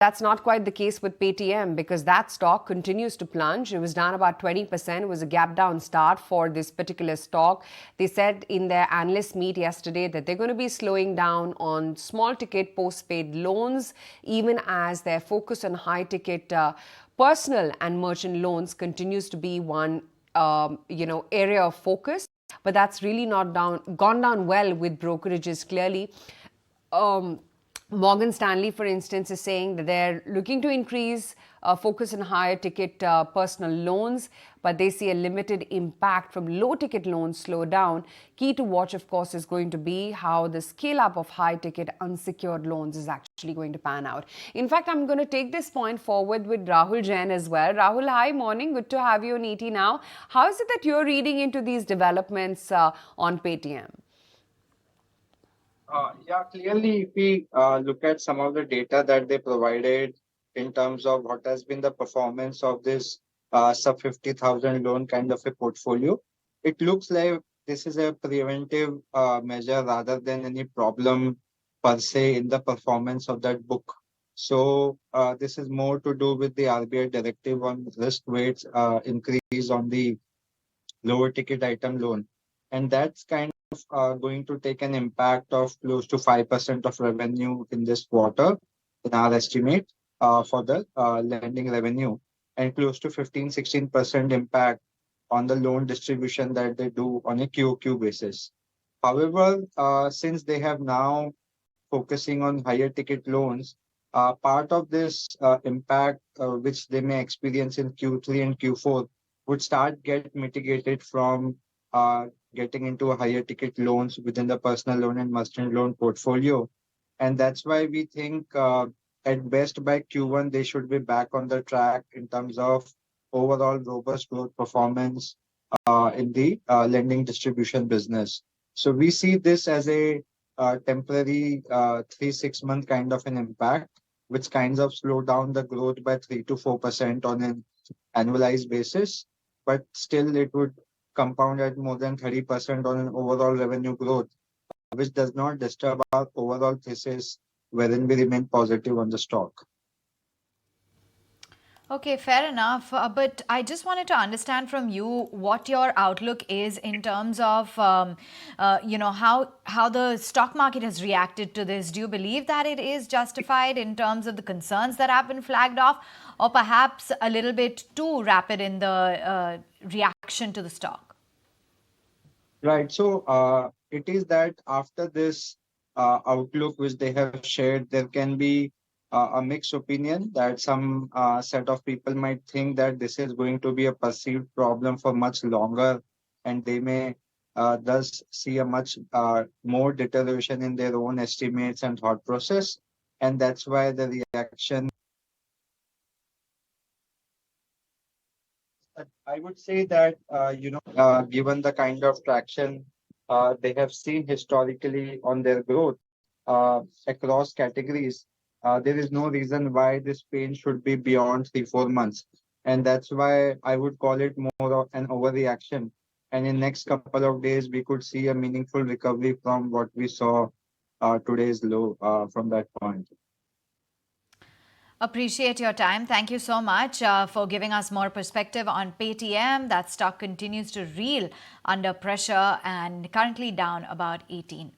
That's not quite the case with Paytm because that stock continues to plunge. It was down about 20%. It was a gap down start for this particular stock. They said in their analyst meet yesterday that they're going to be slowing down on small ticket postpaid loans, even as their focus on high ticket personal and merchant loans continues to be one area of focus. But that's really not gone down well with brokerages clearly. Morgan Stanley, for instance, is saying that they're looking to increase focus on higher ticket personal loans, but they see a limited impact from low ticket loans slow down. Key to watch, of course, is going to be how the scale up of high ticket unsecured loans is actually going to pan out. In fact, I'm going to take this point forward with Rahul Jain as well. Rahul, hi, morning. Good to have you on ET Now. How is it that you're reading into these developments on Paytm? Yeah, clearly, if we look at some of the data that they provided in terms of what has been the performance of this sub 50,000 loan kind of a portfolio, it looks like this is a preventive measure rather than any problem per se in the performance of that book. So this is more to do with the RBI directive on risk weights increase on the lower ticket item loan. And that's kind of going to take an impact of close to 5% of revenue in this quarter, in our estimate, for the lending revenue, and close to 15-16% impact on the loan distribution that they do on a QOQ basis. However, since they have now focusing on higher ticket loans, part of this impact which they may experience in Q3 and Q4 would start get mitigated from getting into higher ticket loans within the personal loan and merchant loan portfolio. And that's why we think at best by Q1, they should be back on the track in terms of overall robust growth performance in the lending distribution business. So we see this as a temporary 3-6 month kind of an impact, which kinds of slow down the growth by 3 to 4% on an annualized basis, but still it would compound at more than 30% on an overall revenue growth, which does not disturb our overall thesis wherein we remain positive on the stock. Okay, fair enough. But I just wanted to understand from you what your outlook is in terms of, how the stock market has reacted to this. Do you believe that it is justified in terms of the concerns that have been flagged off, or perhaps a little bit too rapid in the reaction to the stock? Right. So it is that after this outlook which they have shared, there can be a mixed opinion that some set of people might think that this is going to be a perceived problem for much longer, and they may thus see a much more deterioration in their own estimates and thought process. And that's why the reaction. I would say that, given the kind of traction they have seen historically on their growth across categories, there is no reason why this pain should be beyond 3-4 months. And that's why I would call it more of an overreaction. And in next couple of days, we could see a meaningful recovery from what we saw today's low from that point. Appreciate your time. Thank you so much for giving us more perspective on Paytm. That stock continues to reel under pressure and currently down about 18%.